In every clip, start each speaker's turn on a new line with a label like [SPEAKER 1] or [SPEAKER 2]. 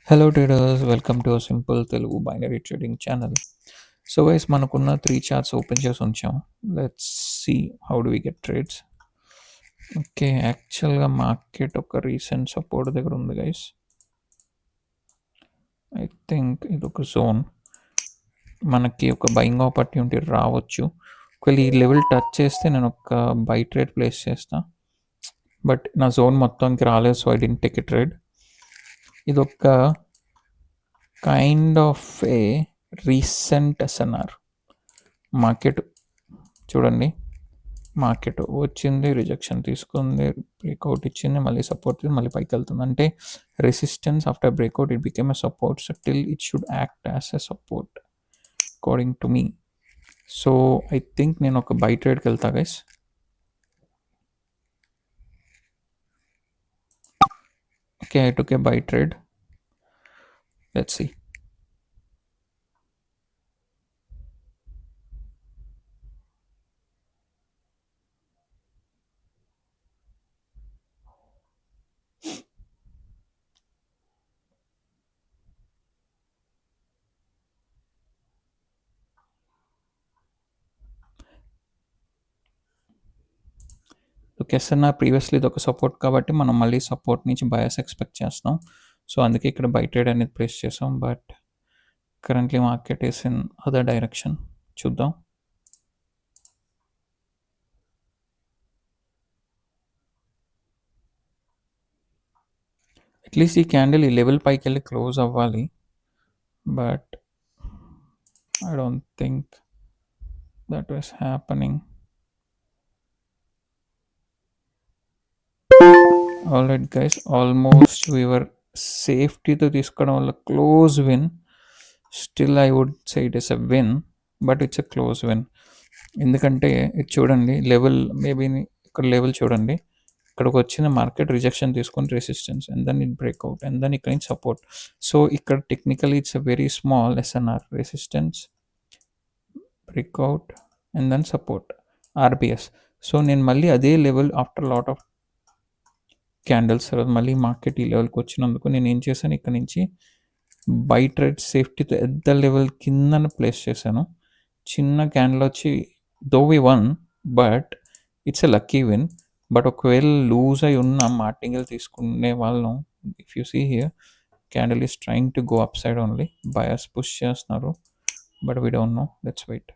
[SPEAKER 1] Hello traders, welcome to simple Telugu binary trading channel. So guys, మనకున్న 3 charts open చేసి ఉంచాం. Let's see how do we get trades. Okay, యాక్చువల్గా market ఒక recent support దగ్గర ఉంది guys. I think ఇది ఒక జోన్, మనకి ఒక బయింగ్ ఆపర్చునిటీ రావచ్చు. ఒకవేళ ఈ లెవెల్ టచ్ చేస్తే నేను ఒక బై ట్రేడ్ ప్లేస్ చేస్తా, బట్ నా జోన్ మొత్తానికి రాలేదు, so I didn't take a trade. ఇది ఒక kind of A recent SNR. Market చూడండి, మార్కెట్ వచ్చింది, రిజెక్షన్ తీసుకుంది, బ్రేక్అవుట్ ఇచ్చింది, మళ్ళీ సపోర్ట్ మళ్ళీ పైకి వెళ్తుంది. అంటే resistance after breakout it became a support, so till it should act as a support according to me. So I think నేను ఒక బై ట్రేడ్కి వెళ్తా guys. Okay, I took A buy trade. Let's see. SNR previously ఇది ఒక support కాబట్టి మనం మళ్ళీ support నుంచి bias expect చేస్తాం. సో అందుకే ఇక్కడ బై ట్రేడ్ అనేది ప్లేస్ చేసాం, but currently market is in other direction. చూద్దాం. అట్లీస్ట్ ఈ క్యాండిల్ ఈ లెవెల్ పైకి వెళ్ళి క్లోజ్ అవ్వాలి, but I don't think that was happening. Alright guys, almost వీవర్ సేఫ్టీతో తీసుకోవడం వల్ల close win. Still I would say it is a win, but it's a close win. ఎందుకంటే ఇది చూడండి, లెవెల్ మేబీ ఇక్కడ లెవెల్ చూడండి, ఇక్కడికి వచ్చిన మార్కెట్ రిజెక్షన్ తీసుకొని resistance and then it breakout and then ఇక్కడ నుంచి సపోర్ట్. సో ఇక్కడ technically it's a very small SNR, resistance, breakout and then support, RBS. So నేను మళ్ళీ అదే లెవెల్ ఆఫ్టర్ లాట్ ఆఫ్ క్యాండిల్స్ తర్వాత మళ్ళీ మార్కెట్ ఈ లెవెల్కి వచ్చినందుకు నేను ఏం చేశాను, ఇక్కడ నుంచి బై ట్రేడ్ సేఫ్టీతో ఎద్ద లెవెల్ కిందన ప్లేస్ చేశాను. చిన్న క్యాండిల్ వచ్చి though we won, but it's a lucky win. బట్ ఒకవేళ లూజ్ అయి ఉన్న మార్టింగిల్ తీసుకునే వాళ్ళను, if you see here candle is trying to go up side only, buyers push చేస్తున్నారు, but we don't know. Let's wait.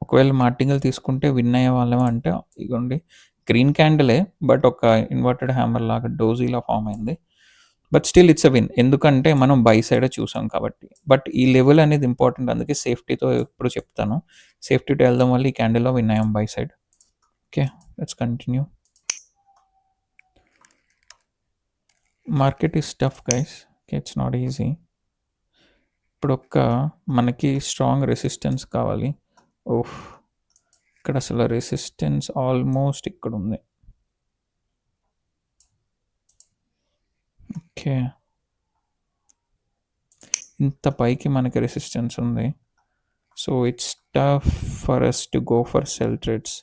[SPEAKER 1] ఒకవేళ martingale తీసుకుంటే win అయ్యే వాళ్ళేమో అంటే ఇగోండి గ్రీన్ క్యాండిలే, బట్ ఒక ఇన్వర్టెడ్ హ్యామర్ లాగా డోజీలా ఫామ్ అయింది. But still it's a win, ఎందుకంటే మనం బై సైడే చూసాం కాబట్టి. బట్ ఈ లెవెల్ అనేది ఇంపార్టెంట్, అందుకే సేఫ్టీతో ఎప్పుడు చెప్తాను, సేఫ్టీతో వెళ్దాం వల్ల ఈ క్యాండిల్లో విన్ అయ్యాం by side. Okay, let's continue. Market is tough guys, it's not easy. ఇప్పుడు మనకి స్ట్రాంగ్ రెసిస్టెన్స్ కావాలి. ఓహ్, ఇక్కడ అసలు రెసిస్టెన్స్ ఆల్మోస్ట్ ఇక్కడ ఉంది. ఓకే, ఇంత పైకి మనకి రెసిస్టెన్స్ ఉంది, so it's tough for us to go for sell trades.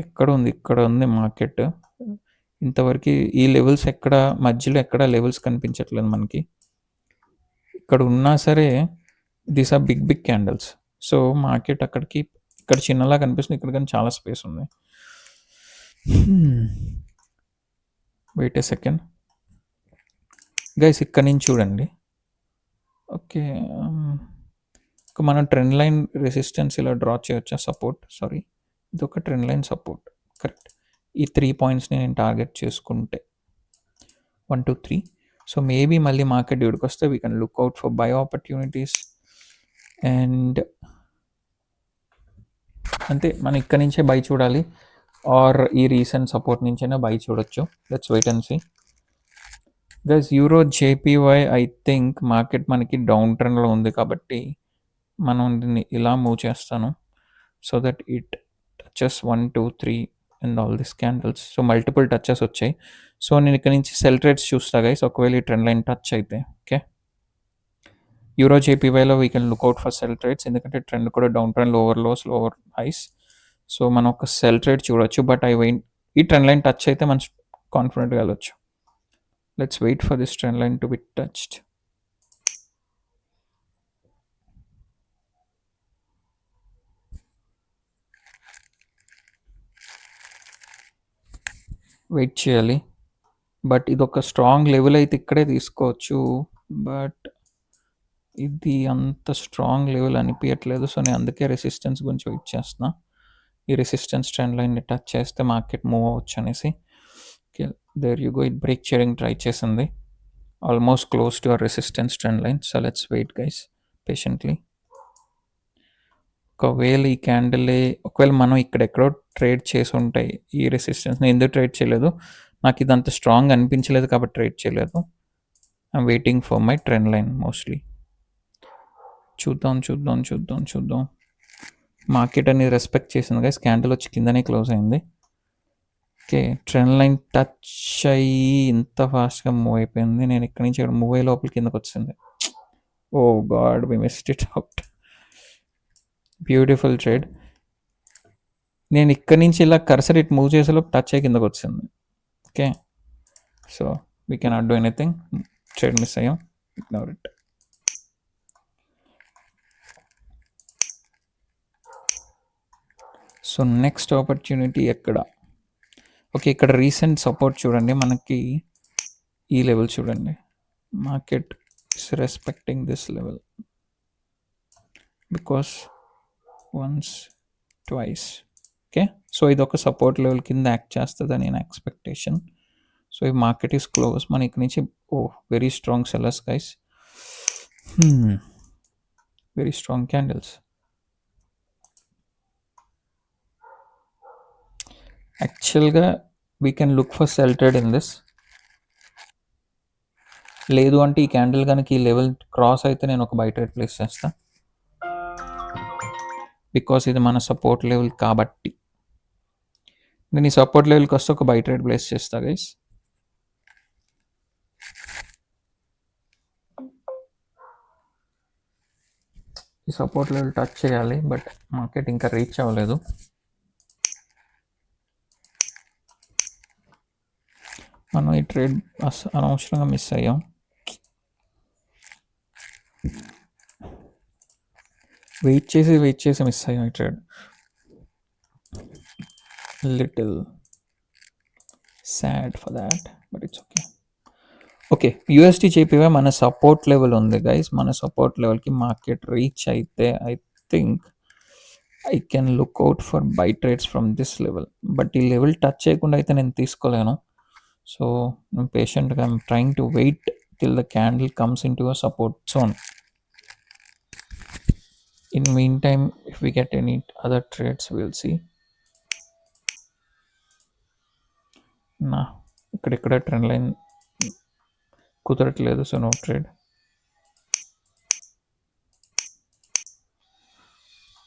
[SPEAKER 1] ఎక్కడ ఉంది, ఇక్కడ ఉంది మార్కెట్. ఇంతవరకు ఈ లెవెల్స్ ఎక్కడ మధ్యలో ఎక్కడ లెవెల్స్ కనిపించట్లేదు మనకి. ఇక్కడ ఉన్నా సరే these are big big candles. So market అక్కడికి ఇక్కడ చిన్నలా కనిపిస్తుంది, ఇక్కడ కానీ చాలా స్పేస్ ఉంది. వెయిట్ ఏ సెకండ్ గైస్, ఇక్కడ నుంచి చూడండి. ఓకే, మనం ట్రెండ్ లైన్ రెసిస్టెన్స్ ఇలా డ్రా చేయొచ్చా, సపోర్ట్, సారీ ఇది ఒక ట్రెండ్ లైన్ సపోర్ట్, కరెక్ట్. ఈ 3 పాయింట్స్ని నేను టార్గెట్ చేసుకుంటే 1 2 3. సో మేబీ మళ్ళీ మార్కెట్ ఇక్కడికి వస్తే we can look out for buy opportunities. And అంతే, మనం ఇక్కడ నుంచే బై చూడాలి, ఆర్ ఈ రీసెంట్ సపోర్ట్ నుంచైనా బై చూడొచ్చు. Let's wait and see. Guys, euro JPY, I think market మనకి డౌన్ ట్రెండ్లో ఉంది కాబట్టి మనం దీన్ని ఇలా మూవ్ చేస్తాను, so that it touches 1 2 3 and all this candles. So multiple touches వచ్చాయి. సో నేను ఇక్కడ నుంచి సెల్ ట్రేడ్స్ చూస్తా గైస్, ఒకవేళ ఈ ట్రెండ్ లైన్ టచ్ అయితే. ఓకే, యూరో జేపీవైలో we can look out for sell trades, ఎందుకంటే ట్రెండ్ కూడా down trend, lower lows lower highs. So మనం ఒక సెల్ ట్రేడ్ చూడొచ్చు, బట్ ఐ వెయిట్ ఈ ట్రెండ్ లైన్ టచ్ అయితే మనం కాన్ఫిడెంట్గా వెళ్ళొచ్చు. Let's wait for this trend line to be touched. Wait చేయాలి. బట్ ఇది ఒక స్ట్రాంగ్ లెవెల్ అయితే ఇక్కడే తీసుకోవచ్చు. బట్ ఇది అంత స్ట్రాంగ్ లెవెల్ అనిపించట్లేదు. సో నేను అందుకే రెసిస్టెన్స్ గురించి వెయిట్ చేస్తున్నా. ఈ రెసిస్టెన్స్ ట్రెండ్ లైన్ని టచ్ చేస్తే మార్కెట్ మూవ్ అవ్వచ్చు అనేసి. There you go, it break చేయడానికి ట్రై చేసింది. Almost close to our resistance trend line. So let's wait guys patiently. ఒకవేళ ఈ క్యాండిలే, ఒకవేళ మనం ఇక్కడెక్కడో ట్రేడ్ చేసి ఉంటాయి ఈ రెసిస్టెన్స్, నేను ఎందుకు ట్రేడ్ చేయలేదు, నాకు ఇది అంత స్ట్రాంగ్ అనిపించలేదు కాబట్టి ట్రేడ్ చేయలేదు. I'm waiting for my trend line mostly. చూద్దాం. మార్కెట్ అనేది రెస్పెక్ట్ చేసింది గైస్. క్యాండిల్ వచ్చి కిందనే క్లోజ్ అయింది. ఓకే, ట్రెండ్ లైన్ టచ్ అయ్యి ఇంత ఫాస్ట్గా మూవ్ అయిపోయింది. నేను ఇక్కడి నుంచి ఇక్కడ మూవ్ అయ్యే లోపల కిందకు వచ్చింది. Oh God, we missed it out. Beautiful trade. నేను ఇక్కడి నుంచి ఇలా కర్సర్ ఇట్ మూవ్ చేసేలోపు టచ్ అయ్యి కిందకు వచ్చింది. Okay, so we cannot do anything. Trade miss అయ్యాం, ignore it. So next opportunity ఎక్కడ? ఓకే, ఇక్కడ రీసెంట్ సపోర్ట్ చూడండి, మనకి ఈ లెవెల్ చూడండి. Market is respecting this level because once twice. Okay, so ఇది ఒక సపోర్ట్ లెవెల్ కింద యాక్ట్ చేస్తుందని నేను ఎక్స్పెక్టేషన్. సో ఈ మార్కెట్ ఈస్ క్లోజ్. మన ఇక్కడ నుంచి very strong sellers guys, very strong candles. యాక్చువల్గా we can look for sell trade in this. లేదు అంటే ఈ క్యాండిల్ కనుక ఈ లెవెల్ క్రాస్ అయితే నేను ఒక బై ట్రేడ్ ప్లేస్ చేస్తాను, బికాస్ ఇది మన సపోర్ట్ లెవెల్ కాబట్టి. నేను ఈ సపోర్ట్ లెవెల్కి వస్తే ఒక బై ట్రేడ్ ప్లేస్ చేస్తా గైస్. ఈ సపోర్ట్ లెవెల్ టచ్ చేయాలి, బట్ మార్కెట్ ఇంకా రీచ్ అవ్వలేదు. మనం ఈ ట్రేడ్ అనవసరంగా మిస్ అయ్యాం. వెయిట్ చేసి మిస్ అయ్యాం ఈ trade. Little sad for that, but it's okay. Okay, USD చెప్పివే మన సపోర్ట్ లెవెల్ ఉంది గైస్. మన సపోర్ట్ లెవెల్కి మార్కెట్ రీచ్ అయితే I think I can look out for buy trades from this level. But ఈ లెవెల్ టచ్ చేయకుండా అయితే నేను తీసుకోలేను. So I'm patient. I'm trying to wait till the candle comes into a support zone. In meantime, if we get any other trades, we'll see. నా ఇక్కడ trend line కుదరట్లేదు, so no trade.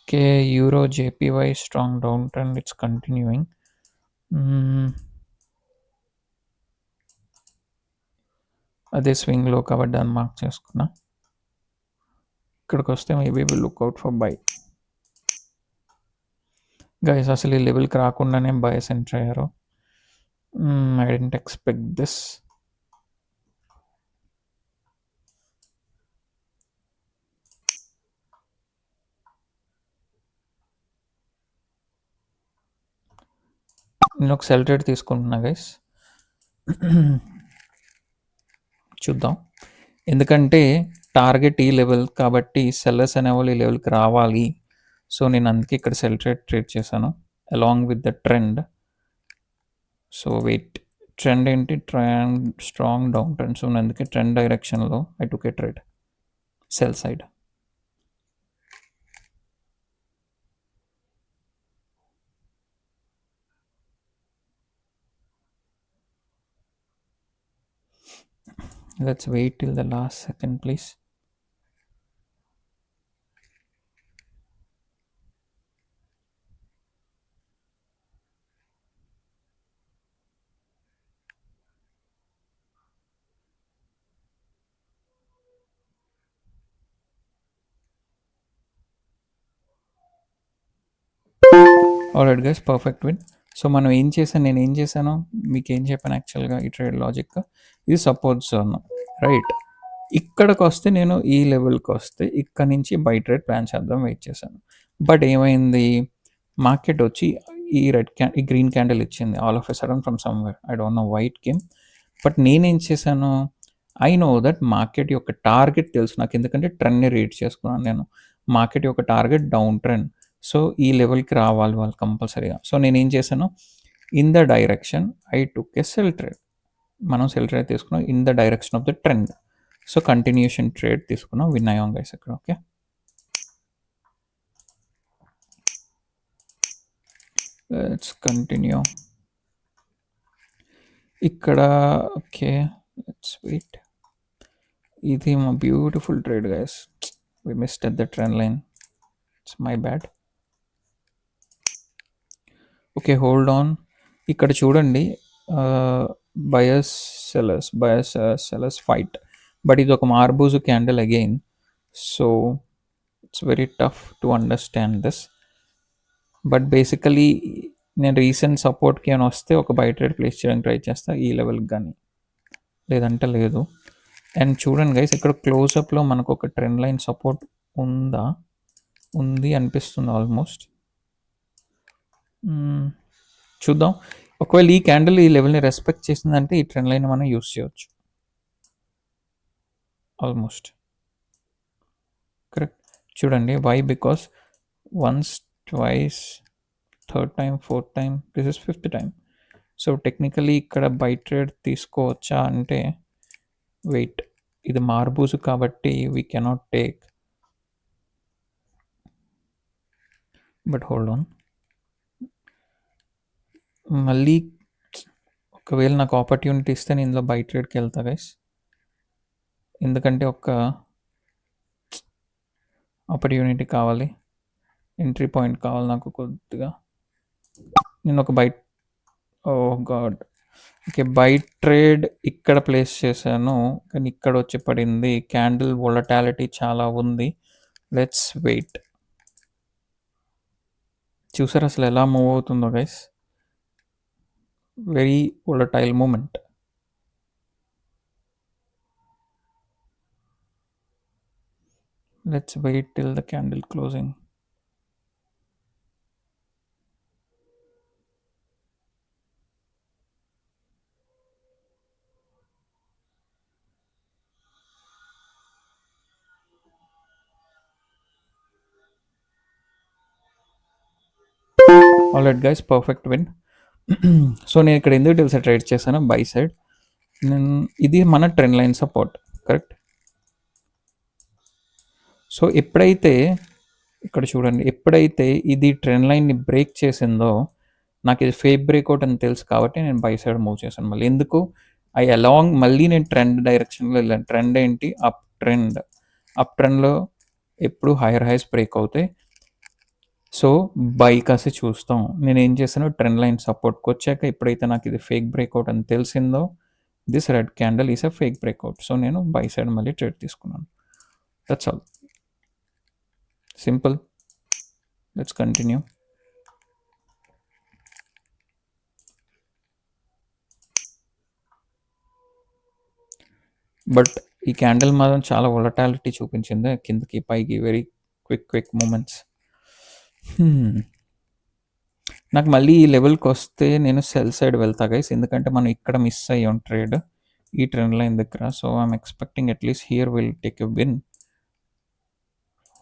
[SPEAKER 1] Okay, euro JPY strong down trend, it's continuing. అదే స్వింగ్లో కాబట్టి దాన్ని mark చేసుకున్నా. ఇక్కడికి వస్తే maybe will look out for buy. Guys అసలు ఈ లెవెల్కి రాకుండానే బయస్ ఎంటర్ అయ్యారు. I didn't expect this. నేను ఒక సెల్ ట్రేడ్ తీసుకుంటున్నా గైస్, చూద్దాం. ఎందుకంటే టార్గెట్ ఈ లెవెల్ కాబట్టి సెల్లర్స్ అనేవాళ్ళు ఈ లెవెల్కి రావాలి. సో నేను అందుకే ఇక్కడ సెల్ ట్రేడ్ చేశాను along with the trend. So wait, trend ఏంటి? Trend strong down trend. So అందుకే ట్రెండ్ డైరెక్షన్లో I took a trade sell side. Let's wait till the last second, please. Alright guys, perfect win. So, నేనేం చేశాను, మీకేం చెప్పాను యాక్చువల్‌గా ఈ trade logic. ఇది సపోర్ట్ జోన్, రైట్? ఇక్కడికొస్తే నేను ఈ లెవెల్‌కొస్తే ఇక్కడి నుంచి బై ట్రేడ్ ప్లాన్ చేద్దాం వెయిట్ చేశాను. బట్ ఏమైంది? మార్కెట్ వచ్చి ఈ గ్రీన్ క్యాండిల్ ఇచ్చింది. All of a sudden from somewhere. I don't know why it came. But నేనేం చేశాను? ఐ నో దట్ మార్కెట్ యొక్క టార్గెట్ తెలుసు నాకు. ఎందుకంటే ట్రెండ్‌ని రీడ్ చేసుకున్నాను నేను. మార్కెట్ యొక్క టార్గెట్ డౌన్ ట్రెండ్. సో, ఈ లెవెల్‌కి రావాలి వాళ్ళు కంపల్సరీగా. సో, నేనేం చేశాను? In the direction I took a sell trade. మనం సెల్ ట్రేడ్ తీసుకున్నాం in the direction of the trend. So, continuation trade తీసుకున్నాం. విన్ అయ్యాం గైస్ ఇక్కడ. ఓకే. Let's continue. ఇక్కడ ఓకే. Let's wait. ఇది మా beautiful trade guys. We missed at the trend line. It's my bad. Okay, hold on. ఇక్కడ చూడండి, buyers sellers fight. But ఇది ఒక మార్బూజు candle again. So it's very tough to understand this. But basically నేను recent సపోర్ట్కి అని వస్తే ఒక buy trade place చేయడానికి ట్రై చేస్తా ఈ లెవెల్కి, కానీ లేదంటే లేదు. అండ్ చూడండి గైస్, ఇక్కడ క్లోజప్లో మనకు ఒక ట్రెండ్ లైన్ సపోర్ట్ ఉంది అనిపిస్తుంది ఆల్మోస్ట్. చూద్దాం. ఒకవేళ ఈ క్యాండిల్ ఈ లెవెల్ని రెస్పెక్ట్ చేసిందంటే ఈ ట్రెండ్ లైన్ మనం యూస్ చేయవచ్చు ఆల్మోస్ట్. కరెక్ట్. చూడండి, why? Because once, twice, third time, fourth time, this is fifth time. So technically ఇక్కడ బై ట్రేడ్ తీసుకోవచ్చా అంటే వెయిట్, ఇది మార్బూజు కాబట్టి we cannot take. But hold on. మళ్ళీ ఒకవేళ నాకు ఆపర్చునిటీ ఇస్తే నేను ఇందులో బై ట్రేడ్కి వెళ్తా గైస్. ఎందుకంటే ఒక ఆపర్చునిటీ కావాలి, ఎంట్రీ పాయింట్ కావాలి నాకు కొద్దిగా. నేను ఒక oh god. Okay, buy trade ఇక్కడ ప్లేస్ చేశాను, కానీ ఇక్కడ వచ్చి పడింది. క్యాండిల్ వొలటాలిటీ చాలా ఉంది. Let's wait. చూసారు అసలు ఎలా మూవ్ అవుతుందో guys? Very volatile moment. Let's wait till the candle closing. Alright guys, perfect win. So నేను ఇక్కడ ఎందుకు తెలుసా ట్రేడ్ చేశాను బై సైడ్? ఇది మన trend line support, correct? So ఎప్పుడైతే ఇక్కడ చూడండి, ఎప్పుడైతే ఇది ట్రెండ్ లైన్ని బ్రేక్ చేసిందో నాకు ఇది ఫేక్ బ్రేక్అవుట్ అని తెలుసు కాబట్టి నేను బై సైడ్ మూవ్ చేశాను. మళ్ళీ ఎందుకు? మళ్ళీ నేను ట్రెండ్ డైరెక్షన్లో వెళ్ళాను. ట్రెండ్ ఏంటి? Up trend. అప్ ట్రెండ్లో ఎప్పుడు హైయర్ హైస్ బ్రేక్ అవుతాయి. సో బై కాసి చూస్తాం. నేను ఏం చేశాను, ట్రెండ్ లైన్ సపోర్ట్కి వచ్చాక ఎప్పుడైతే నాకు ఇది ఫేక్ బ్రేక్అవుట్ అని తెలిసిందో, this red candle is a fake breakout. So నేను బై సైడ్ మళ్ళీ ట్రేడ్ తీసుకున్నాను. That's all. Simple. Let's continue. But ఈ క్యాండిల్ మాత్రం చాలా వొలటాలిటీ చూపించింది, కిందకి పైకి వెరీ క్విక్ మూమెంట్స్. నాకు మళ్ళీ ఈ లెవెల్కి వస్తే నేను సెల్ సైడ్ వెళ్తా గైస్, ఎందుకంటే మనం ఇక్కడ మిస్ అయ్యాం ట్రేడ్ ఈ ట్రెండ్ లైన్ దగ్గర. So I'm expecting at least here will take a win.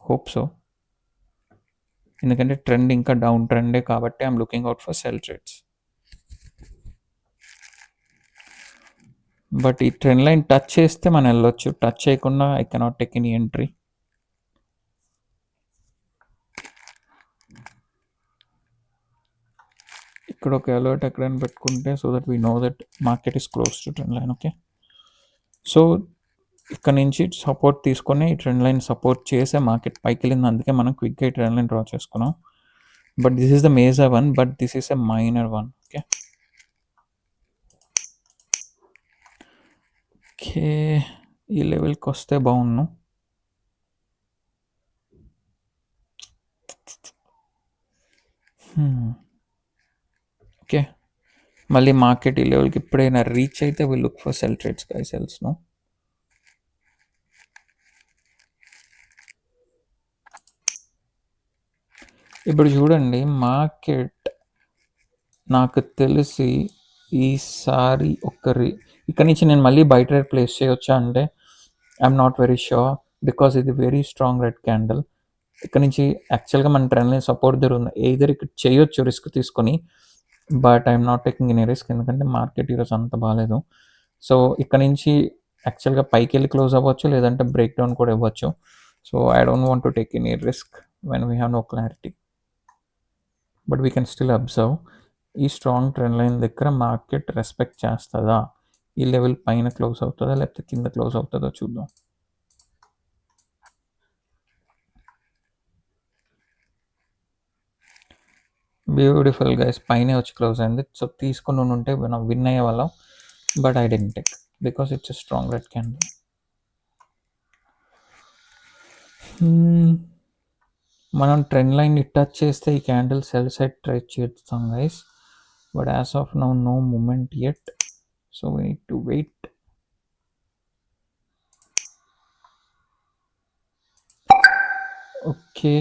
[SPEAKER 1] Hope so. ఎందుకంటే ట్రెండ్ ఇంకా డౌన్ ట్రెండే కాబట్టి I'm looking out for sell trades. But ఈ ట్రెండ్ లైన్ టచ్ చేస్తే మనం వెళ్ళొచ్చు, టచ్ చేయకుండా I cannot take any entry. ఇక్కడ ఒక అలర్ట్ ఎక్కడైనా పెట్టుకుంటే so that we know that market is close to trend line. Okay, so ఇక్కడ నుంచి సపోర్ట్ తీసుకొని ఈ ట్రెండ్ లైన్ సపోర్ట్ చేసే మార్కెట్ పైకి వెళ్ళింది, అందుకే మనం క్విక్గా ఈ ట్రెండ్ లైన్ డ్రా చేసుకున్నాం. But this is the major one, but this is a minor one. Okay, okay, ఈ లెవెల్కి వస్తే బాగుండు. ఓకే. మళ్ళీ మార్కెట్ ఈ లెవెల్కి ఎప్పుడైనా రీచ్ అయితే will look for sell trades guy సెల్స్ను. ఇప్పుడు చూడండి మార్కెట్ నాకు తెలిసి ఈసారి ఇక్కడ నుంచి నేను మళ్ళీ బై ట్రేడ్ ప్లేస్ చేయొచ్చా అంటే I'm not very sure, because ఇది వెరీ స్ట్రాంగ్ రెడ్ క్యాండిల్. ఇక్కడ నుంచి యాక్చువల్గా మన ట్రెండ్ లైన్ సపోర్ట్ దగ్గర ఉంది, ఎయిదర్ ఇక్కడ చేయొచ్చు రిస్క్ తీసుకొని, but I'm not taking any risk ఎందుకంటే మార్కెట్ ఈరోజు అంత బాగాలేదు. సో ఇక్కడ నుంచి యాక్చువల్గా పైకి వెళ్ళి క్లోజ్ అవ్వచ్చు, లేదంటే బ్రేక్ డౌన్ కూడా ఇవ్వచ్చు. So I don't want to take any risk when we have no clarity, but we can still observe. ఈ స్ట్రాంగ్ ట్రెండ్ లైన్ దగ్గర మార్కెట్ రెస్పెక్ట్ చేస్తుందా, ఈ లెవెల్ పైన క్లోజ్ అవుతుందా లేకపోతే కింద క్లోజ్ అవుతుందో చూద్దాం. బ్యూటిఫుల్ గైస్, పైనే వచ్చి క్లోజ్ అయింది. సో తీసుకుని ఉంటే మనం విన్ అయ్యే వాళ్ళం, but I didn't take because it's a strong red candle. మనం ట్రెండ్ లైన్ని టచ్ చేస్తే ఈ క్యాండిల్ సెల్ సైడ్ ట్రై చేస్తాం guys, but as of now no moment yet, so we need to wait. Okay,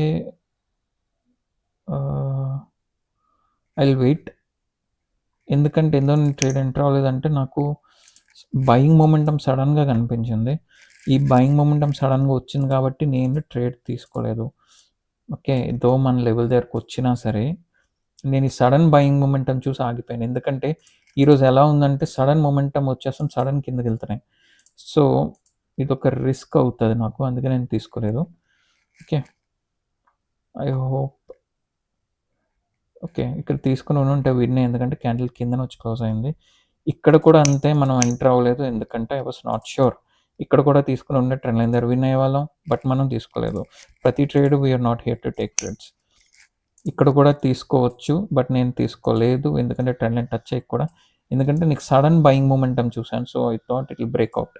[SPEAKER 1] I wait. ఎందుకంటే ఎందులో నేను trade enter అవ్వలేదంటే నాకు buying momentum సడన్గా కనిపించింది. ఈ బయింగ్ మొమెంటం సడన్గా వచ్చింది కాబట్టి నేను ట్రేడ్ తీసుకోలేదు. ఓకే, దో మన లెవెల్ దగ్గరకు వచ్చినా సరే నేను ఈ సడన్ బయింగ్ మొమెంటం చూసి ఆగిపోయాను. ఎందుకంటే ఈరోజు ఎలా ఉందంటే సడన్ మొమెంటం వచ్చేస్తాం, సడన్ కిందకి వెళ్తున్నాయి. సో ఇది ఒక రిస్క్ అవుతుంది నాకు, అందుకే నేను తీసుకోలేదు. Okay, I hope. ఓకే, ఇక్కడ తీసుకుని ఉంటే విన్, ఎందుకంటే క్యాండిల్ కిందన వచ్చి క్లోజ్ అయింది. ఇక్కడ కూడా అంతే, మనం ఎంటర్ అవ్వలేదు ఎందుకంటే ఐ వాస్ నాట్ ష్యూర్. ఇక్కడ కూడా తీసుకుని ఉండే ట్రెండ్ లైన్ దగ్గర విన్ అయ్యే వాళ్ళం, బట్ మనం తీసుకోలేదు. ప్రతి trade we're not here to take trades. ఇక్కడ కూడా తీసుకోవచ్చు, బట్ నేను తీసుకోలేదు ఎందుకంటే ట్రెండ్ లైన్ టచ్ అయ్యి కూడా, ఎందుకంటే నీకు సడన్ బయింగ్ మూమెంటం చూశాను. So I thought it will breakout,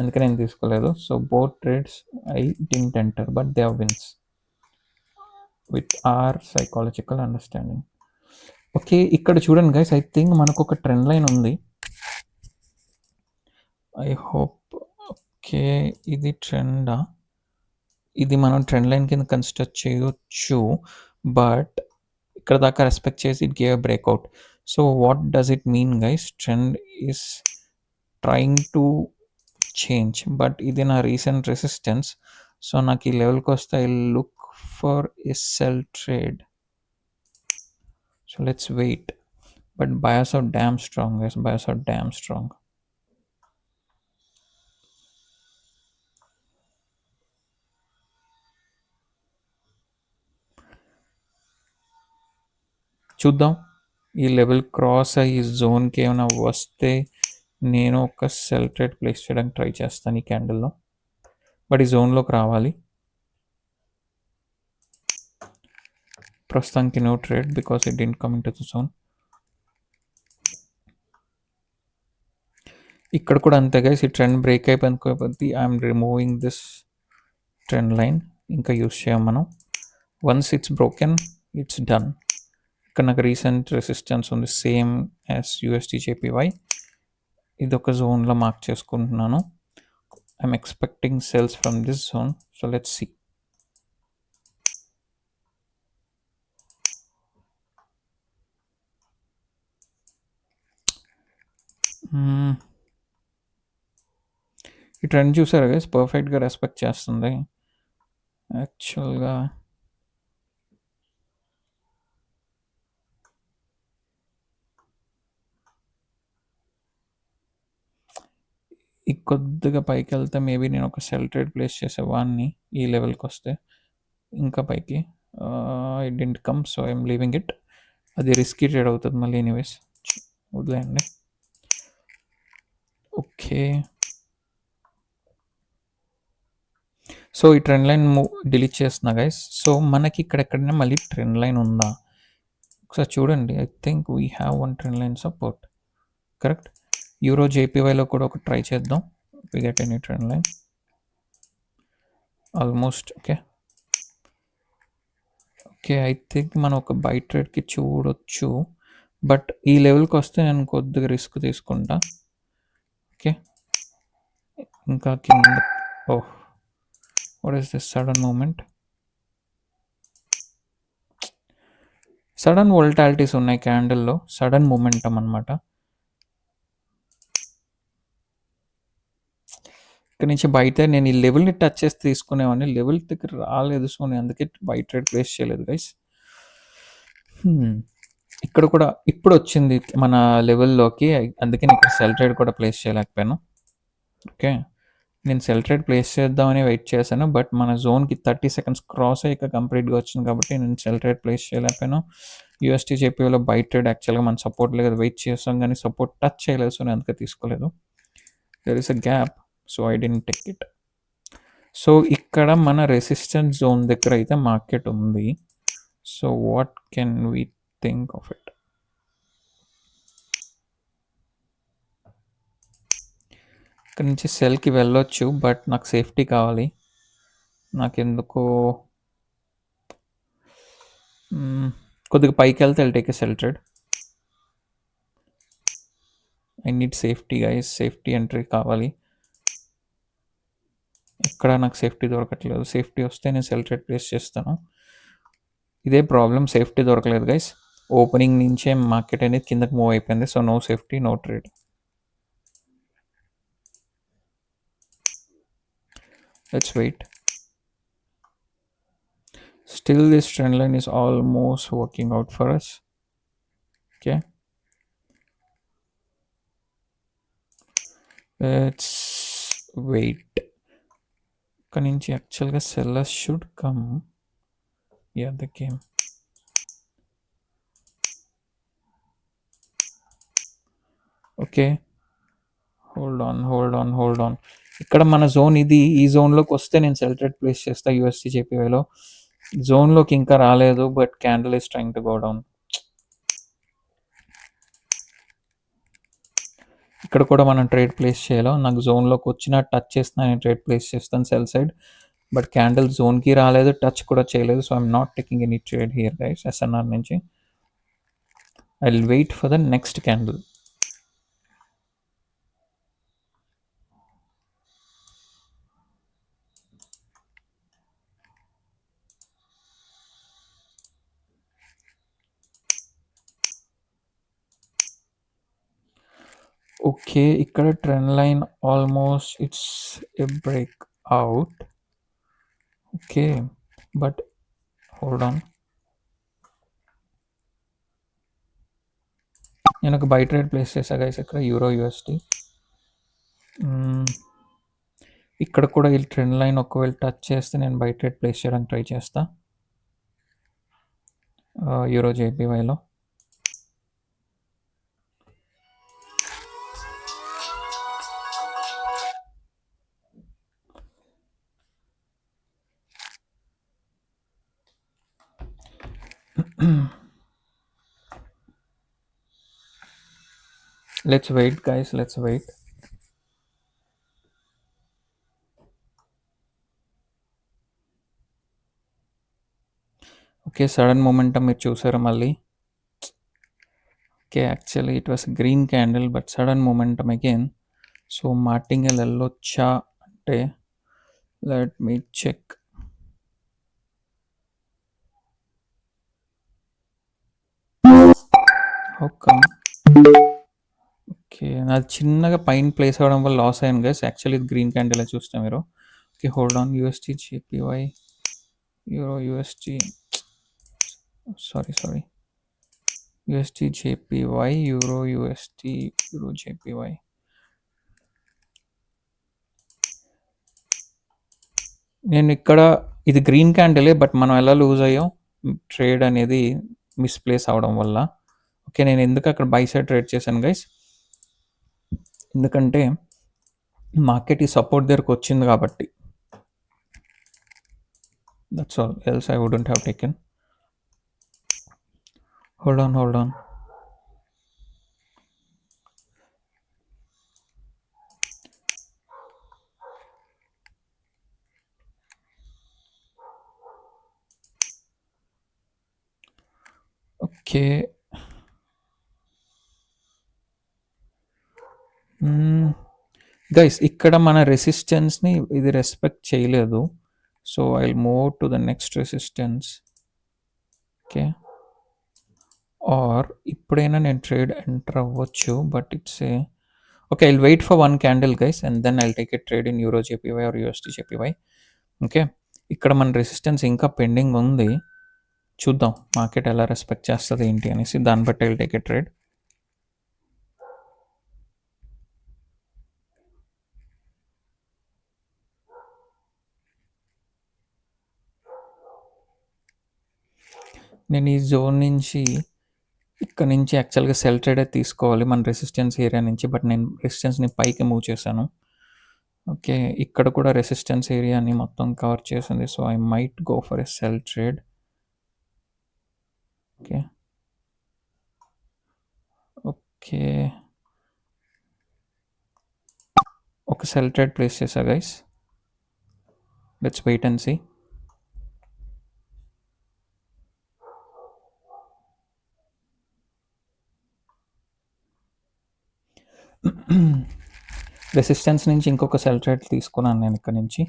[SPEAKER 1] అందుకే నేను తీసుకోలేదు. So both trades I didn't enter, but they are wins with our psychological understanding. Okay, ఇక్కడ చూడండి గైస్, ఐ థింక్ మనకు ఒక ట్రెండ్ లైన్ ఉంది. I hope. ఓకే, ఇది ట్రెండా? ఇది మనం ట్రెండ్ లైన్ కింద కన్సిడర్ చేయొచ్చు, బట్ ఇక్కడ దాకా రెస్పెక్ట్ చేసి it gave breakout. So what does it mean guys? Trend is trying to change, but ఇది నా రీసెంట్ రెసిస్టెన్స్. సో నాకు ఈ లెవెల్కి వస్తే I look for a sell trade. So let's wait, but buyers are damn strong guys, buyers are damn strong. చూద్దాం, ఈ level cross అయ్యి జోన్కి ఏమైనా వస్తే నేను ఒక సెల్ ట్రేడ్ ప్లేస్ చేయడానికి ట్రై చేస్తాను ఈ క్యాండిల్లో, బట్ ఈ జోన్లోకి రావాలి. ప్రస్తుతానికి no trade because it didn't come into the zone. ఇక్కడ కూడా అంతే గైస్, ఈ ట్రెండ్ బ్రేక్ అయిపోయింది. I'm removing this trend line, ఇంకా యూస్ చేయం మనం. Once it's broken it's done. ఇక్కడ నాకు రీసెంట్ రెసిస్టెన్స్ ఉంది, సేమ్ యాజ్ USDJPY. ఇది ఒక జోన్లో మార్క్ చేసుకుంటున్నాను. I'm expecting sales from this zone, so let's see. ఈ ట్రెండ్ చూసారా గైస్, పర్ఫెక్ట్గా రెస్పెక్ట్ చేస్తుంది యాక్చువల్గా. ఈ కొద్దిగా పైకి వెళ్తే మేబీ నేను ఒక సెల్ ట్రేడ్ ప్లేస్ చేసేవాడిని ఈ లెవెల్కి వస్తే, ఇంకా పైకి. It didn't come, so I'm leaving it. అది రిస్కీ ట్రేడ్ అవుతుంది మళ్ళీ, ఎనీవేస్ వదిలేయండి. ఓకే, సో ఈ ట్రెండ్ లైన్ డిలీట్ చేస్తున్నా గైస్. సో మనకి ఇక్కడెక్కడైనా మళ్ళీ ట్రెండ్ లైన్ ఉందా ఒకసారి చూడండి. I think we have one trend line support, correct. EURJPYలో కూడా ఒక ట్రై చేద్దాం. We get any trend line almost. Okay okay, I think మనం ఒక బై ట్రేడ్కి చూడొచ్చు, బట్ ఈ లెవెల్కి వస్తే నేను కొద్దిగా రిస్క్ తీసుకుంటా. ఓకే, ఇంకా కింద. Oh, what is this sudden movement? Sudden volatilities ఉన్నాయి క్యాండిల్లో, సడన్ మూమెంటం అనమాట. ఇక్కడ నుంచి బయట నేను ఈ లెవెల్ని టచ్ చేసి తీసుకునేవాడిని, లెవెల్ దగ్గర రాలేదు. సో నేను అందుకే బై ట్రేడ్ ప్లేస్ చేయలేదు గైస్. ఇక్కడ కూడా ఇప్పుడు వచ్చింది మన లెవెల్లోకి, అందుకే నేను ఇక్కడ సెల్ ట్రేడ్ కూడా ప్లేస్ చేయలేకపోయాను. ఓకే, నేను సెల్ ట్రేడ్ ప్లేస్ చేద్దామని వెయిట్ చేశాను, బట్ మన జోన్కి 30 సెకండ్స్ క్రాస్ అయ్యాక కంప్లీట్గా వచ్చింది కాబట్టి నేను సెల్ ట్రేడ్ ప్లేస్ చేయలేకపోయాను. యూఎస్టీ చెప్పేలో బై ట్రేడ్ యాక్చువల్గా మన సపోర్ట్ లేదు, వెయిట్ చేస్తాం కానీ సపోర్ట్ టచ్ చేయలేదు. సో నేను అందుకే తీసుకోలేదు. There is a gap, so I didn't take it. So ఇక్కడ మన రెసిస్టెన్స్ జోన్ దగ్గర అయితే మార్కెట్ ఉంది. So what can we think of it? ఇక్కడ నుంచి సెల్కి వెళ్ళొచ్చు, బట్ నాకు సేఫ్టీ కావాలి. నాకెందుకో కొద్దిగా పైకి వెళ్తే I'll take a sell trade. I need safety guys, safety entry కావాలి. ఇక్కడ నాకు సేఫ్టీ దొరకట్లేదు. సేఫ్టీ వస్తే నేను సెల్ ట్రేడ్ ప్లేస్ చేస్తాను. ఇదే ప్రాబ్లం, సేఫ్టీ దొరకలేదు గైస్. ఓపెనింగ్ నుంచే మార్కెట్ అనేది కిందకి మూవ్ అయిపోయింది. So no safety, no trade. Let's wait. Still this trend line is almost working out for us. Okay, let's wait. ఇక్కడ నుంచి యాక్చువల్గా sellers should come. Yeah, they came. Okay, hold on. ఇక్కడ మన zone ఇది, ఈ జోన్లోకి వస్తే నేను సెల్ ట్రేడ్ ప్లేస్ చేస్తా యూఎస్టీ జేపీవైలో. జోన్లోకి ఇంకా రాలేదు, but candle is trying to go down. ఇక్కడ కూడా మనం ట్రేడ్ ప్లేస్ చేయాలో, నాకు జోన్లోకి వచ్చిన టచ్ చేస్తున్నా నేను ట్రేడ్ ప్లేస్ చేస్తాను సెల్ సైడ్, బట్ క్యాండిల్ జోన్కి రాలేదు, టచ్ కూడా చేయలేదు. So I'm not taking any trade here guys. SNR నుంచి I will wait for the next candle. Okay, ఇక్కడ trend line almost it's a break out. Okay, but hold on. నేను ఒక buy trade place చేసా guys ఇక్కడ euro USD. ఇక్కడ కూడా ఈ trend line ఒకవేళ టచ్ చేస్తే నేను బై ట్రేడ్ ప్లేస్ చేయడానికి ట్రై చేస్తా యూరో జేపీవైలో. Let's wait guys, let's wait. Okay, sudden momentum మీరు చూసారు మళ్ళీ. Okay, actually it was green candle, but sudden momentum again. So martingale వెళ్ళొచ్చా అంటే లెట్ మీ చెక్. ఓకే, నాది చిన్నగా పైన ప్లేస్ అవ్వడం వల్ల లాస్ అయ్యాను గైస్. యాక్చువల్లీ ఇది గ్రీన్ క్యాండిల్ చూస్తే మీరు. Okay, hold on. UST జేపీవై euro UST, sorry UST జేపీవై euro UST euro జేపీవై. నేను ఇక్కడ ఇది గ్రీన్ క్యాండిలే, బట్ మనం ఎలా లూజ్ అయ్యాం ట్రేడ్ అనేది మిస్ప్లేస్ అవడం వల్ల. ఓకే, నేను ఎందుకు అక్కడ బై సైడ్ ట్రేడ్ చేశాను గైస్, ఎందుకంటే మార్కెట్ ఈ సపోర్ట్ దగ్గరకు వచ్చింది కాబట్టి. That's all, else I wouldn't have taken. Hold on. Okay, guys ఇక్కడ మన రెసిస్టెన్స్ని ఇది రెస్పెక్ట్ చేయలేదు. So I will move to the next resistance. Okay, or ఇప్పుడైనా నేను ట్రేడ్ ఎంటర్ అవ్వచ్చు, but it's a okay. I will wait for one candle guys and then I will take a trade in euro JPY are UST జేపీవై. Okay, ఇక్కడ మన resistance ఇంకా pending ఉంది. చూద్దాం market ఎలా respect చేస్తుంది ఏంటి అనేసి, దాన్ని బట్టి I will take a trade. నేను ఈ జోన్ నుంచి ఇక్కడ నుంచి యాక్చువల్గా సెల్ ట్రేడే తీసుకోవాలి మన రెసిస్టెన్స్ ఏరియా నుంచి, బట్ నేను రెసిస్టెన్స్ని పైకి మూవ్ చేశాను. ఓకే, ఇక్కడ కూడా రెసిస్టెన్స్ ఏరియాని మొత్తం కవర్ చేసింది. So I might go for a sell trade. Okay okay, ఒక సెల్ ట్రేడ్ ప్లేస్ చేశా guys. Let's wait and see. Resistance నుంచి ఇంకొక సెల్ ట్రేడ్ తీసుకున్నాను నేను ఇక్కడ నుంచి.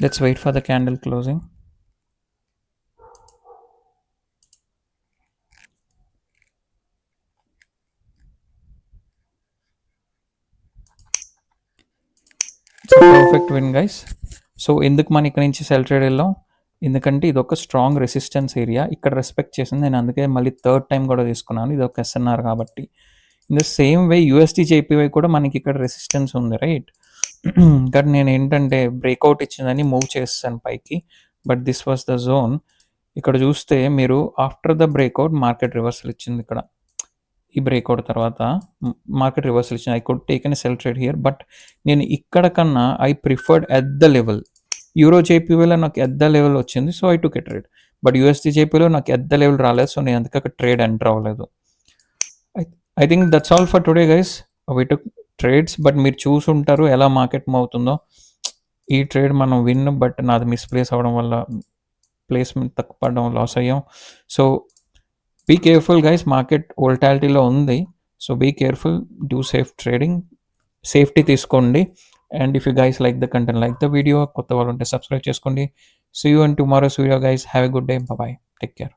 [SPEAKER 1] Let's wait for the candle closing. It's a perfect win guys. So ఎందుకు మనం ఇక్కడ నుంచి సెల్ ట్రేడ్ వెళ్ళాం, ఎందుకంటే ఇది ఒక స్ట్రాంగ్ రెసిస్టెన్స్ ఏరియా, ఇక్కడ రెస్పెక్ట్ చేసింది. నేను అందుకే మళ్ళీ థర్డ్ టైం కూడా తీసుకున్నాను, ఇది ఒక ఎస్ఎన్ఆర్ కాబట్టి. In the same way UST జేపీవై కూడా మనకి ఇక్కడ రెసిస్టెన్స్ ఉంది రైట్. కానీ నేను ఏంటంటే బ్రేక్అవుట్ ఇచ్చిందని మూవ్ చేస్తాను పైకి, but this was the zone. ఇక్కడ చూస్తే మీరు after the breakout market reversal ఇచ్చింది. ఇక్కడ ఈ బ్రేక్అవుట్ తర్వాత మార్కెట్ రివర్సల్ ఇచ్చింది. I could take an sell trade here, but నేను ఇక్కడ కన్నా I preferred at the level. Euro జేపీవైలో నాకు ఎట్ ద లెవెల్ వచ్చింది, so I took a trade. But USD జేపీలో నాకు ఎట్ ద లెవెల్ రాలేదు, సో నేను అందుకే అక్కడ ట్రేడ్ ఎంటర్ అవ్వలేదు. I think that's all for today guys. We took trades, but మీరు చూసుంటారు ఎలా మార్కెట్ మూవ్ అవుతుందో. ఈ ట్రేడ్ మనం విన్, బట్ నాది మిస్ప్లేస్ అవ్వడం వల్ల ప్లేస్మెంట్ తక్కువ పడడం లాస్ అయ్యాం. So be careful guys, market వోల్టాలిటీలో ఉంది. So be careful, do safe trading, safety తీసుకోండి. And if you guys like the content, like the video, కొత్త వాళ్ళు ఉంటే సబ్స్క్రైబ్ చేసుకోండి. See you in tomorrow's video guys. Have a good day, bye, take care.